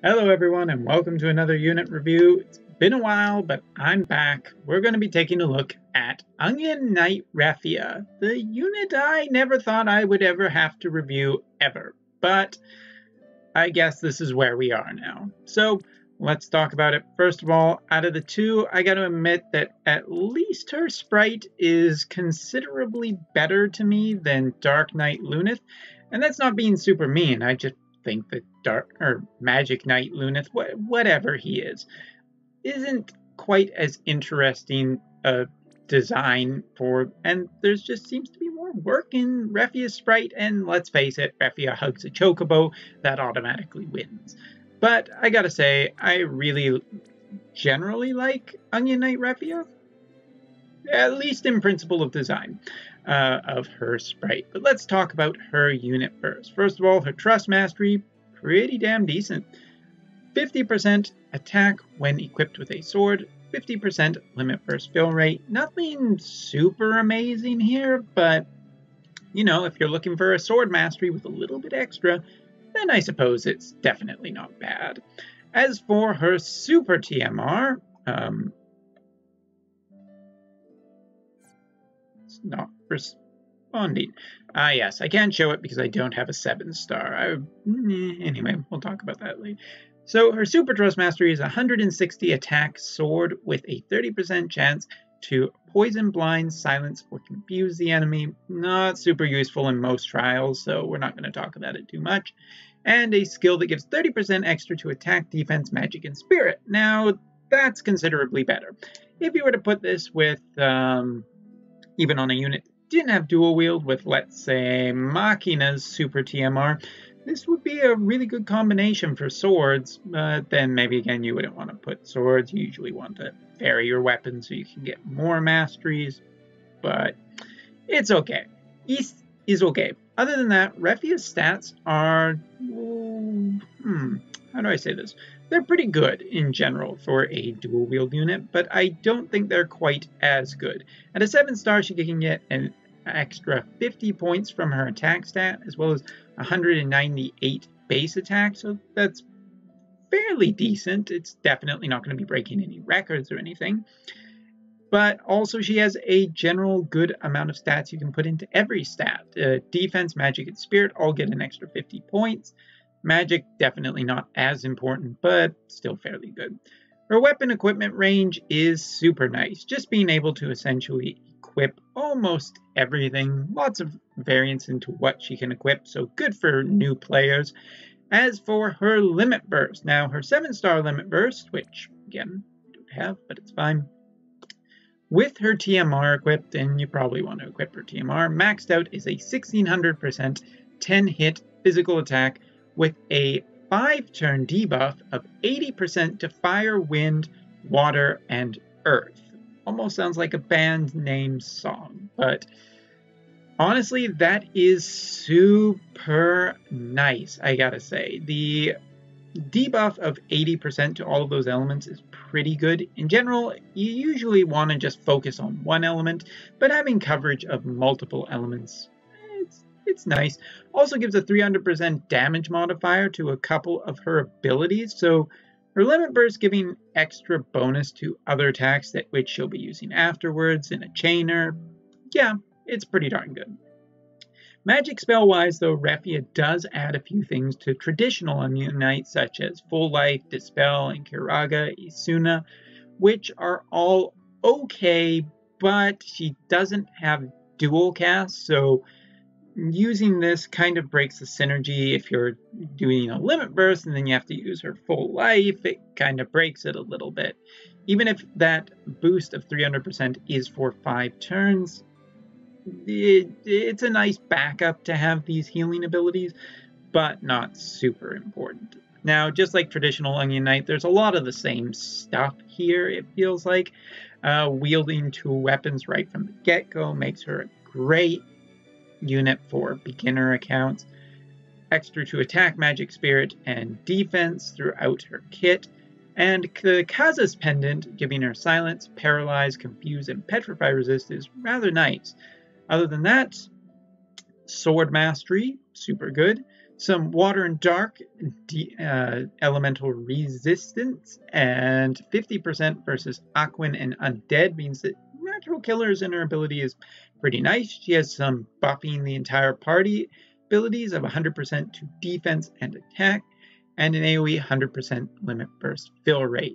Hello everyone and welcome to another unit review. It's been a while, but I'm back. We're going to be taking a look at Knight Refia, the unit I never thought I would ever have to review ever. But I guess this is where we are now. So let's talk about it. First of all, out of the two, I got to admit that at least her sprite is considerably better to me than Dark Knight Lunith. And that's not being super mean, I just think that Magic Knight Lunith, whatever he is, isn't quite as interesting a design for, and there's just seems to be more work in Refia's sprite, and let's face it, Refia hugs a chocobo, that automatically wins. But I gotta say, I really generally like Onion Knight Refia, at least in principle of design. Of her sprite. But let's talk about her unit first. First of all, her Trust Mastery, pretty damn decent. 50% attack when equipped with a sword, 50% limit first fill rate. Nothing super amazing here, but you know, if you're looking for a sword mastery with a little bit extra, then I suppose it's definitely not bad. As for her super TMR, it's not responding. Yes, I can't show it because I don't have a 7-star. Anyway, we'll talk about that later. So her Super Trust Mastery is 160 attack sword with a 30% chance to poison, blind, silence, or confuse the enemy. Not super useful in most trials, so we're not going to talk about it too much. And a skill that gives 30% extra to attack, defense, magic, and spirit. Now, that's considerably better. If you were to put this with, even on a unit didn't have dual wield with, let's say, Machina's Super TMR, this would be a really good combination for swords, but then maybe again you wouldn't want to put swords. You usually want to vary your weapon so you can get more masteries, but it's okay. East is okay. Other than that, Refia's stats are, how do I say this? They're pretty good in general for a dual wield unit, but I don't think they're quite as good. At a 7-star, she can get an extra 50 points from her attack stat, as well as 198 base attack, so that's fairly decent. It's definitely not going to be breaking any records or anything. But also she has a general good amount of stats you can put into every stat. Defense, magic, and spirit all get an extra 50 points. Magic, definitely not as important, but still fairly good. Her weapon equipment range is super nice. Just being able to essentially equip almost everything. Lots of variance into what she can equip, so good for new players. As for her limit burst, now her 7-star limit burst, which again, I don't have, but it's fine. With her TMR equipped, and you probably want to equip her TMR, maxed out is a 1600% 10-hit physical attack with a 5-turn debuff of 80% to fire, wind, water, and earth. Almost sounds like a band name song, but honestly, that is super nice, I gotta say. The debuff of 80% to all of those elements is pretty good. In general, you usually want to just focus on one element, but having coverage of multiple elements, it's nice. Also gives a 300% damage modifier to a couple of her abilities, so her limit burst giving extra bonus to other attacks that which she'll be using afterwards in a chainer. Yeah, it's pretty darn good. Magic spell-wise, though, Refia does add a few things to traditional Immune Knight, such as Full Life, Dispel, and Kiraga, Isuna, which are all okay, but she doesn't have dual cast, so using this kind of breaks the synergy. If you're doing a limit burst and then you have to use her Full Life, it kind of breaks it a little bit. Even if that boost of 300% is for 5 turns, it's a nice backup to have these healing abilities, but not super important. Now, just like traditional Onion Knight, there's a lot of the same stuff here, it feels like. Wielding 2 weapons right from the get-go makes her a great unit for beginner accounts. Extra to attack, magic, spirit, and defense throughout her kit. And the Kaza's Pendant, giving her silence, paralyze, confuse, and petrify resist, is rather nice. Other than that, sword mastery, super good. some water and dark elemental resistance, and 50% versus Aquan and Undead means that natural killers in her ability is pretty nice. She has some buffing the entire party abilities of 100% to defense and attack, and an AoE 100% limit burst fill rate.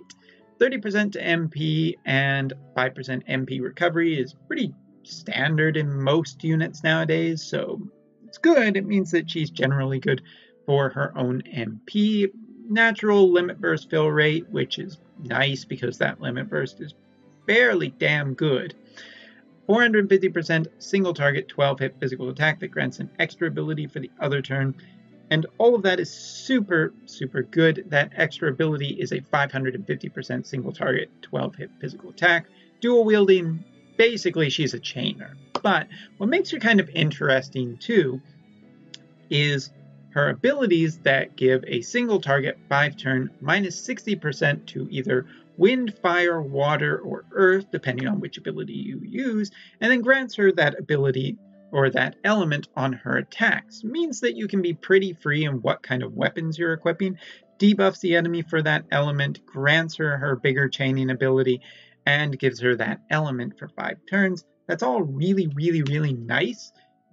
30% to MP and 5% MP recovery is pretty standard in most units nowadays, so it's good. It means that she's generally good for her own MP. Natural limit burst fill rate, which is nice because that limit burst is fairly damn good. 450% single target 12 hit physical attack that grants an extra ability for the other turn. And all of that is super, super good. That extra ability is a 550% single target 12 hit physical attack. Dual wielding, basically she's a chainer. But what makes her kind of interesting too is her abilities that give a single target 5 turn minus 60% to either wind, fire, water, or earth, depending on which ability you use, and then grants her that ability or that element on her attacks. It means that you can be pretty free in what kind of weapons you're equipping, debuffs the enemy for that element, grants her her bigger chaining ability, and gives her that element for 5 turns. That's all really, really, really nice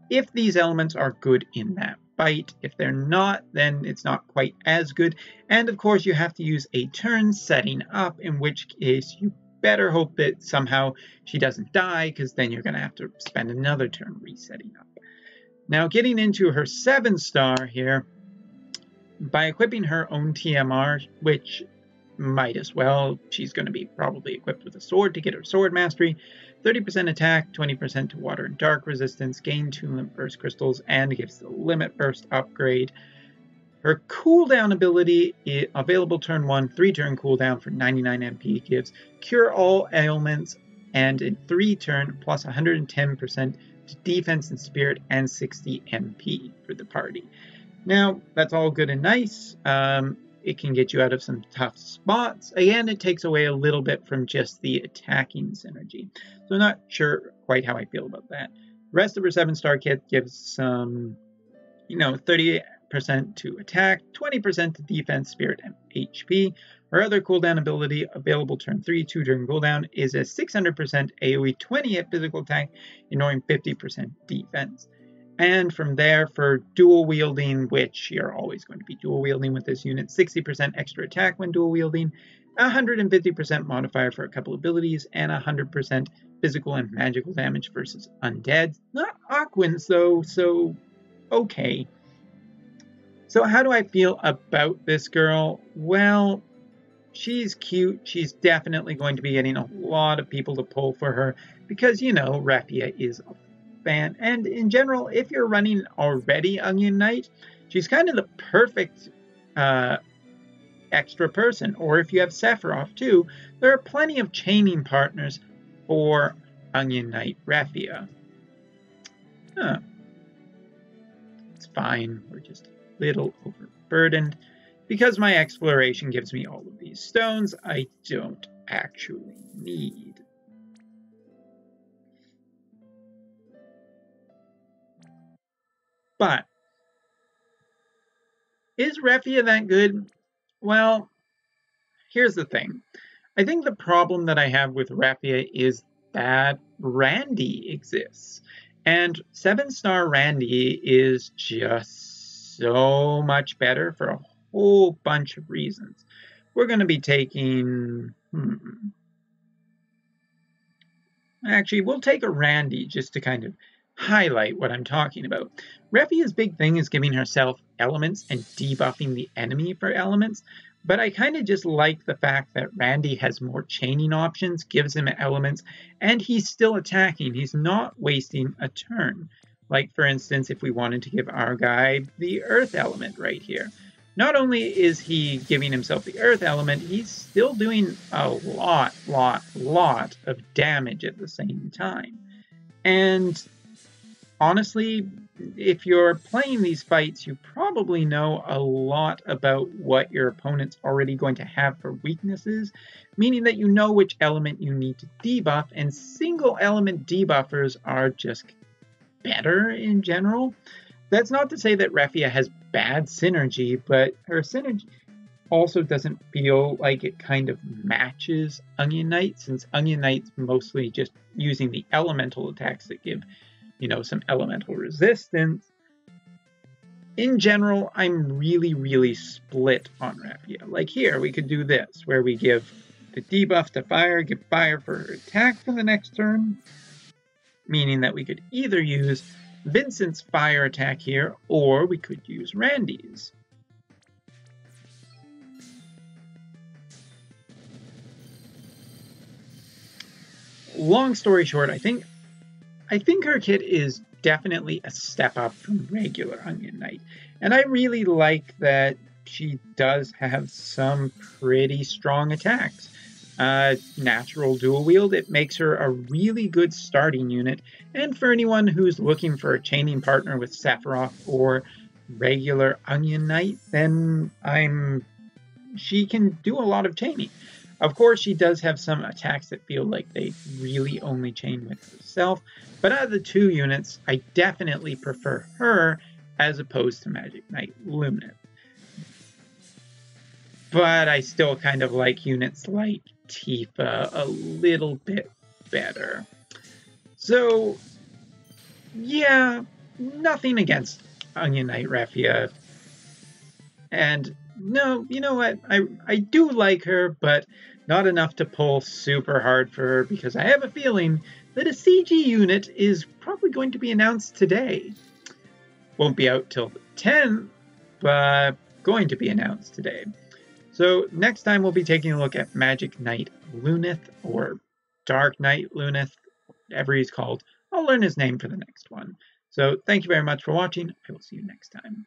if these elements are good in that fight. If they're not, then it's not quite as good. And of course, you have to use a turn setting up, in which case you better hope that somehow she doesn't die, because then you're going to have to spend another turn resetting up. Now, getting into her 7-star here, by equipping her own TMR, which might as well, she's going to be probably equipped with a sword to get her sword mastery, 30% attack, 20% to water and dark resistance, gain 2 limit burst crystals, and gives the limit burst upgrade. Her cooldown ability, available turn 1, 3-turn cooldown for 99 MP, gives cure all ailments and in 3-turn plus 110% to defense and spirit and 60 MP for the party. Now, that's all good and nice. It can get you out of some tough spots. Again, it takes away a little bit from just the attacking synergy. So I'm not sure quite how I feel about that. The rest of her 7-star kit gives some, 30% to attack, 20% to defense, spirit, and HP. Her other cooldown ability, available turn 3, 2-turn cooldown, is a 600% AoE 20 hit physical attack, ignoring 50% defense. And from there, for dual wielding, which you're always going to be dual wielding with this unit, 60% extra attack when dual wielding, 150% modifier for a couple abilities, and 100% physical and magical damage versus undead. Not Aquans though, so okay. So how do I feel about this girl? Well, she's cute. She's definitely going to be getting a lot of people to pull for her because, Refia is a fan. And in general, if you're running already Onion Knight, she's kind of the perfect extra person. Or if you have Sephiroth too, there are plenty of chaining partners for Onion Knight Refia. It's fine. We're just a little overburdened. Because my exploration gives me all of these stones, I don't actually need. But is Refia that good? Well, here's the thing. I think the problem that I have with Refia is that Randy exists. And 7-star Randy is just so much better for a whole bunch of reasons. We're going to be taking... Actually, we'll take a Randy just to kind of highlight what I'm talking about. Refia's big thing is giving herself elements and debuffing the enemy for elements, but I kind of just like the fact that Randy has more chaining options, gives him elements, and he's still attacking. He's not wasting a turn. Like, for instance, if we wanted to give our guy the earth element right here. Not only is he giving himself the earth element, he's still doing a lot of damage at the same time. And honestly, if you're playing these fights, you probably know a lot about what your opponent's already going to have for weaknesses, meaning that you know which element you need to debuff, and single element debuffers are just better in general. That's not to say that Refia has bad synergy, but her synergy also doesn't feel like it kind of matches Onion Knight, since Onion Knight's mostly just using the elemental attacks that give, some elemental resistance. In general, I'm really split on Refia. Like here, we could do this, where we give the debuff to fire, give fire for her attack for the next turn, meaning that we could either use Vincent's fire attack here, or we could use Randy's. Long story short, I think her kit is definitely a step up from regular Onion Knight. And I really like that she does have some pretty strong attacks. Natural dual wield, it makes her a really good starting unit. And for anyone who's looking for a chaining partner with Sephiroth or regular Onion Knight, then she can do a lot of chaining. Of course, she does have some attacks that feel like they really only chain with herself, but out of the two units, I definitely prefer her as opposed to Magic Knight Luneth. But I still kind of like units like Tifa a little bit better. So, yeah, nothing against Onion Knight Refia. And no, you know what? I do like her, but not enough to pull super hard for her, because I have a feeling that a CG unit is probably going to be announced today. Won't be out till the 10th, but going to be announced today. So next time we'll be taking a look at Magic Knight Luneth, or Dark Knight Luneth, whatever he's called. I'll learn his name for the next one. So thank you very much for watching. I will see you next time.